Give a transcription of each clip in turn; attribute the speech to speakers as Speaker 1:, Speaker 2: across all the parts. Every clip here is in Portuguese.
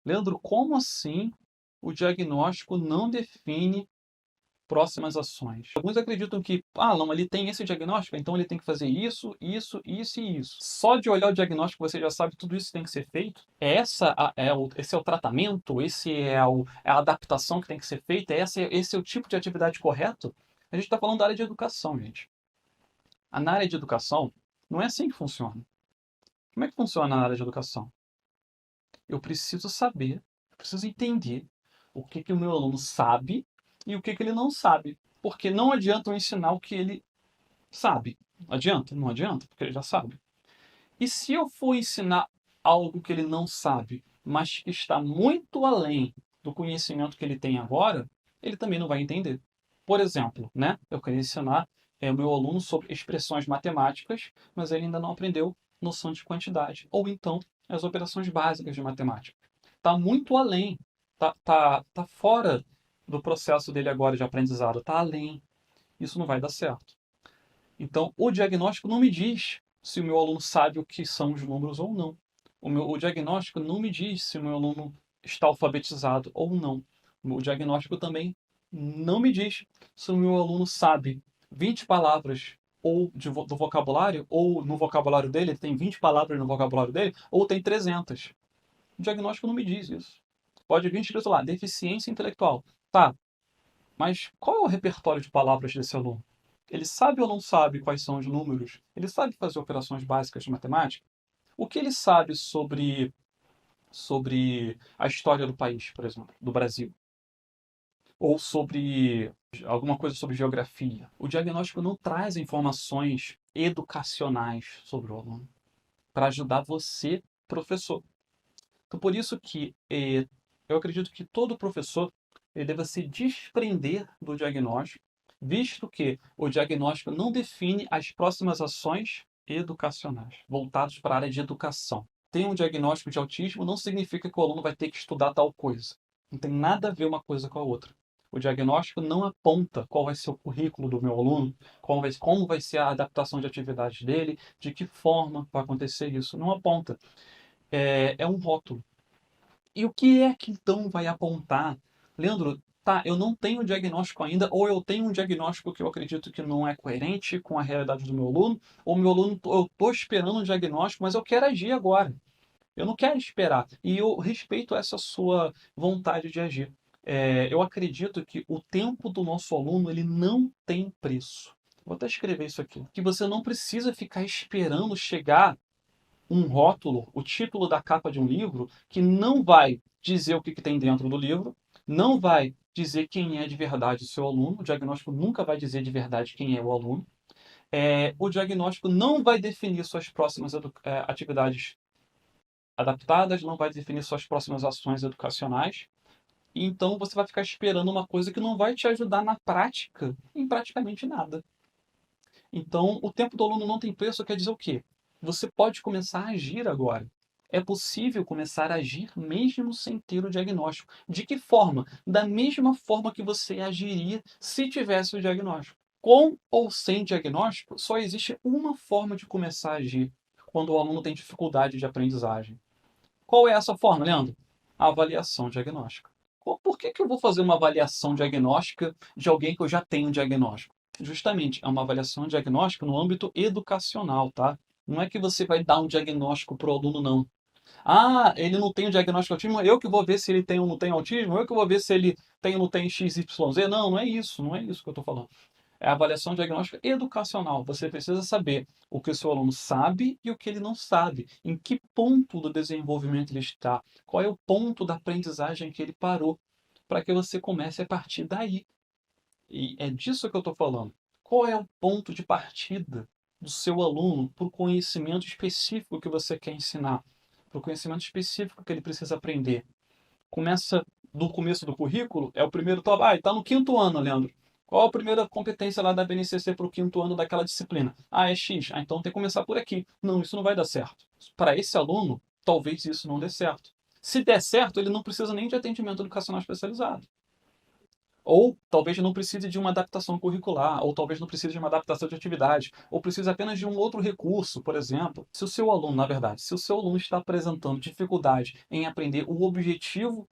Speaker 1: Leandro, como assim o diagnóstico não define próximas ações? Alguns acreditam que, não, ele tem esse diagnóstico, então ele tem que fazer isso, isso, isso e isso. Só de olhar o diagnóstico você já sabe tudo isso tem que ser feito? Esse é o tratamento? É a adaptação que tem que ser feita? Esse é o tipo de atividade correto? A gente está falando da área de educação, gente. Na área de educação, não é assim que funciona. Como é que funciona na área de educação? Eu preciso saber, eu preciso entender o que que o meu aluno sabe e o que que ele não sabe. Porque não adianta eu ensinar o que ele sabe. Adianta? Não adianta, porque ele já sabe. E se eu for ensinar algo que ele não sabe, mas que está muito além do conhecimento que ele tem agora, ele também não vai entender. Por exemplo, né? Eu queria ensinar o meu aluno sobre expressões matemáticas, mas ele ainda não aprendeu noção de quantidade. Ou então as operações básicas de matemática. Está muito além, tá fora do processo dele agora de aprendizado, está além. Isso não vai dar certo. Então, o diagnóstico não me diz se o meu aluno sabe o que são os números ou não. O diagnóstico não me diz se o meu aluno está alfabetizado ou não. O diagnóstico também não me diz se o meu aluno sabe 20 palavras do vocabulário, ou no vocabulário dele, ele tem 20 palavras no vocabulário dele, ou tem 300. O diagnóstico não me diz isso. Pode vir escrito lá, deficiência intelectual. Tá, mas qual é o repertório de palavras desse aluno? Ele sabe ou não sabe quais são os números? Ele sabe fazer operações básicas de matemática? O que ele sabe sobre a história do país, por exemplo, do Brasil? Ou sobre alguma coisa sobre geografia? O diagnóstico não traz informações educacionais sobre o aluno para ajudar você, professor. Então, por isso que eu acredito que todo professor ele deva se desprender do diagnóstico, visto que o diagnóstico não define as próximas ações educacionais, voltadas para a área de educação. Ter um diagnóstico de autismo não significa que o aluno vai ter que estudar tal coisa. Não tem nada a ver uma coisa com a outra. O diagnóstico não aponta qual vai ser o currículo do meu aluno, como vai ser a adaptação de atividades dele, de que forma vai acontecer isso. Não aponta. É um rótulo. E o que é que então vai apontar? Leandro, tá, eu não tenho diagnóstico ainda, ou eu tenho um diagnóstico que eu acredito que não é coerente com a realidade do meu aluno, ou meu aluno, eu estou esperando um diagnóstico, mas eu quero agir agora. Eu não quero esperar. E eu respeito essa sua vontade de agir. Eu acredito que o tempo do nosso aluno ele não tem preço. Vou até escrever isso aqui. Que você não precisa ficar esperando chegar um rótulo, o título da capa de um livro, que não vai dizer o que tem dentro do livro, não vai dizer quem é de verdade o seu aluno, o diagnóstico nunca vai dizer de verdade quem é o aluno, o diagnóstico não vai definir suas próximas atividades adaptadas, não vai definir suas próximas ações educacionais, e então você vai ficar esperando uma coisa que não vai te ajudar na prática, em praticamente nada. Então, o tempo do aluno não tem preço quer dizer o quê? Você pode começar a agir agora. É possível começar a agir mesmo sem ter o diagnóstico. De que forma? Da mesma forma que você agiria se tivesse o diagnóstico. Com ou sem diagnóstico, só existe uma forma de começar a agir quando o aluno tem dificuldade de aprendizagem. Qual é essa forma, Leandro? A avaliação diagnóstica. Por que eu vou fazer uma avaliação diagnóstica de alguém que eu já tenho um diagnóstico? Justamente, é uma avaliação diagnóstica no âmbito educacional, tá? Não é que você vai dar um diagnóstico para o aluno, não. Ah, ele não tem o diagnóstico de autismo, eu que vou ver se ele tem ou não tem autismo, eu que vou ver se ele tem ou não tem XYZ. Não, não é isso que eu estou falando. É a avaliação diagnóstica educacional. Você precisa saber o que o seu aluno sabe e o que ele não sabe. Em que ponto do desenvolvimento ele está. Qual é o ponto da aprendizagem que ele parou. Para que você comece a partir daí. E é disso que eu estou falando. Qual é o ponto de partida do seu aluno para o conhecimento específico que você quer ensinar? Para o conhecimento específico que ele precisa aprender. Começa do começo do currículo, é o primeiro tópico. Ah, está no quinto ano, Leandro. Qual a primeira competência lá da BNCC para o quinto ano daquela disciplina? Ah, é X. Ah, então tem que começar por aqui. Não, isso não vai dar certo. Para esse aluno, talvez isso não dê certo. Se der certo, ele não precisa nem de atendimento educacional especializado. Ou talvez não precise de uma adaptação curricular, ou talvez não precise de uma adaptação de atividade, ou precise apenas de um outro recurso, por exemplo. Se o seu aluno, na verdade, se o seu aluno está apresentando dificuldade em aprender o objetivo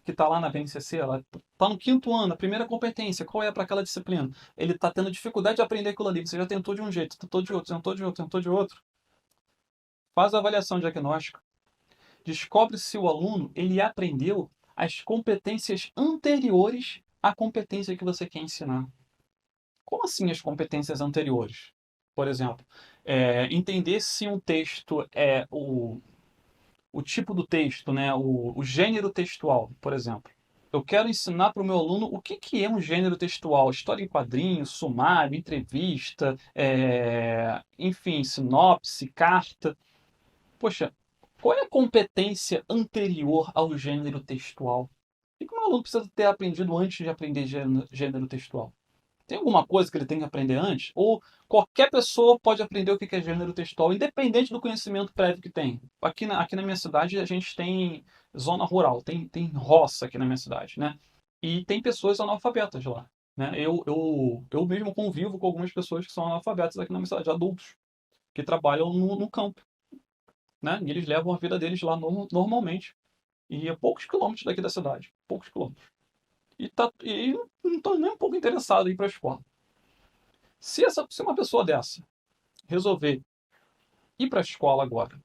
Speaker 1: que está lá na BNCC, ela está no 5º ano, a primeira competência, qual é para aquela disciplina? Ele está tendo dificuldade de aprender aquilo ali, você já tentou de um jeito, tentou de outro, tentou de outro, tentou de outro. Faz a avaliação diagnóstica, descobre se o aluno ele aprendeu as competências anteriores à competência que você quer ensinar. Como assim as competências anteriores? Por exemplo, entender se um texto é o tipo do texto, né? O gênero textual, por exemplo. Eu quero ensinar para o meu aluno o que é um gênero textual. História em quadrinhos, sumário, entrevista, enfim, sinopse, carta. Poxa, qual é a competência anterior ao gênero textual? O que o meu aluno precisa ter aprendido antes de aprender gênero textual? Tem alguma coisa que ele tem que aprender antes? Ou qualquer pessoa pode aprender o que é gênero textual, independente do conhecimento prévio que tem? Aqui na minha cidade, a gente tem zona rural, tem roça aqui na minha cidade, né? E tem pessoas analfabetas lá, né? Eu mesmo convivo com algumas pessoas que são analfabetas aqui na minha cidade, adultos, que trabalham no campo, né? E eles levam a vida deles lá normalmente. E a poucos quilômetros daqui da cidade. Poucos quilômetros. E não estou nem um pouco interessado em ir para a escola. Se uma pessoa dessa resolver ir para a escola agora,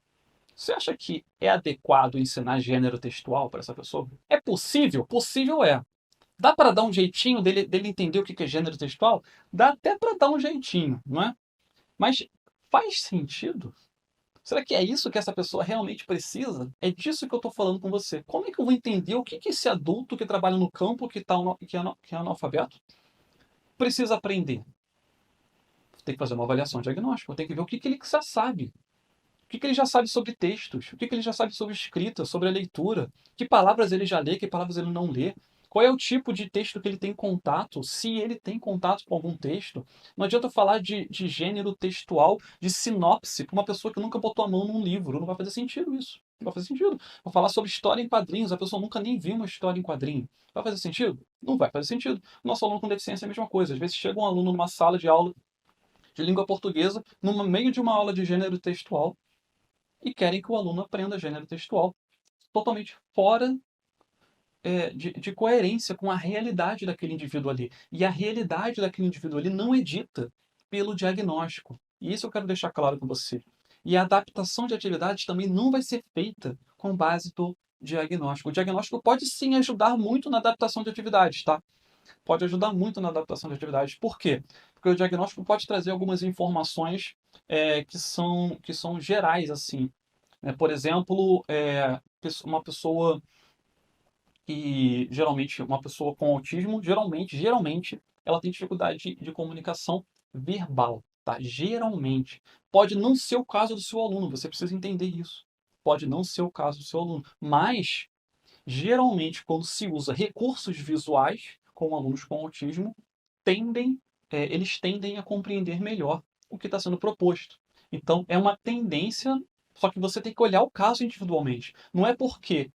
Speaker 1: você acha que é adequado ensinar gênero textual para essa pessoa? É possível? Possível é. Dá para dar um jeitinho dele entender o que é gênero textual? Dá até para dar um jeitinho, não é? Mas faz sentido? Será que é isso que essa pessoa realmente precisa? É disso que eu estou falando com você. Como é que eu vou entender o que esse adulto que trabalha no campo, que é analfabeto, precisa aprender? Tem que fazer uma avaliação diagnóstica, tem que ver o que ele já sabe. O que ele já sabe sobre textos? O que ele já sabe sobre escrita, sobre a leitura? Que palavras ele já lê, que palavras ele não lê? Qual é o tipo de texto que ele tem contato? Se ele tem contato com algum texto. Não adianta eu falar de gênero textual, de sinopse, para uma pessoa que nunca botou a mão num livro. Não vai fazer sentido isso. Não vai fazer sentido. Vou falar sobre história em quadrinhos, a pessoa nunca nem viu uma história em quadrinho. Vai fazer sentido? Não vai fazer sentido. Nosso aluno com deficiência é a mesma coisa. Às vezes chega um aluno numa sala de aula de língua portuguesa, no meio de uma aula de gênero textual, e querem que o aluno aprenda gênero textual totalmente fora de coerência com a realidade daquele indivíduo ali. E a realidade daquele indivíduo ali não é dita pelo diagnóstico. E isso eu quero deixar claro com você. E a adaptação de atividades também não vai ser feita com base do diagnóstico. O diagnóstico pode sim ajudar muito na adaptação de atividades, tá? Pode ajudar muito na adaptação de atividades. Por quê? Porque o diagnóstico pode trazer algumas informações que são gerais, assim. Por exemplo, uma pessoa que geralmente, uma pessoa com autismo, geralmente, ela tem dificuldade de comunicação verbal, tá? Geralmente. Pode não ser o caso do seu aluno, você precisa entender isso. Pode não ser o caso do seu aluno, mas geralmente quando se usa recursos visuais com alunos com autismo, eles tendem a compreender melhor o que está sendo proposto. Então, é uma tendência, só que você tem que olhar o caso individualmente. Não é porque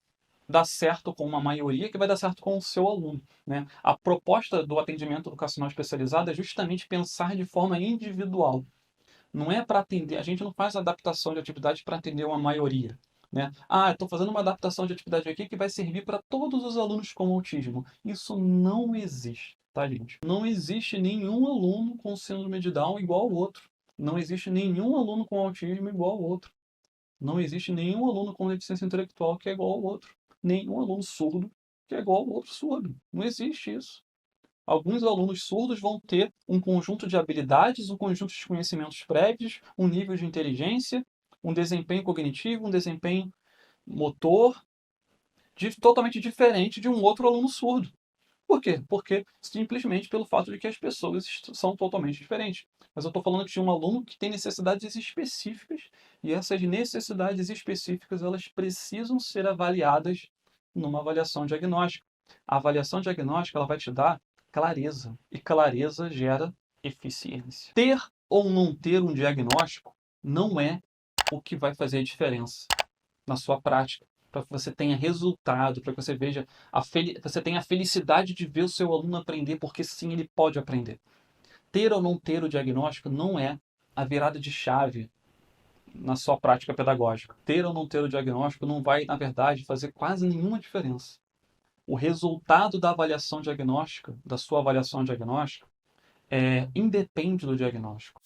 Speaker 1: dá certo com uma maioria que vai dar certo com o seu aluno, né? A proposta do atendimento educacional especializado é justamente pensar de forma individual. Não é para atender, a gente não faz adaptação de atividade para atender uma maioria. Né? Ah, estou fazendo uma adaptação de atividade aqui que vai servir para todos os alunos com autismo. Isso não existe, tá, gente? Não existe nenhum aluno com síndrome de Down igual ao outro. Não existe nenhum aluno com autismo igual ao outro. Não existe nenhum aluno com deficiência intelectual que é igual ao outro. Nenhum aluno surdo que é igual ao outro surdo. Não existe isso. Alguns alunos surdos vão ter um conjunto de habilidades, um conjunto de conhecimentos prévios, um nível de inteligência, um desempenho cognitivo, um desempenho motor, totalmente diferente de um outro aluno surdo. Por quê? Porque simplesmente pelo fato de que as pessoas são totalmente diferentes. Mas eu estou falando de um aluno que tem necessidades específicas e essas necessidades específicas elas precisam ser avaliadas numa avaliação diagnóstica. A avaliação diagnóstica ela vai te dar clareza e clareza gera eficiência. Ter ou não ter um diagnóstico não é o que vai fazer a diferença na sua prática para que você tenha resultado, para que você veja você tenha a felicidade de ver o seu aluno aprender, porque sim, ele pode aprender. Ter ou não ter o diagnóstico não é a virada de chave na sua prática pedagógica. Ter ou não ter o diagnóstico não vai, na verdade, fazer quase nenhuma diferença. O resultado da avaliação diagnóstica, da sua avaliação diagnóstica, independe do diagnóstico.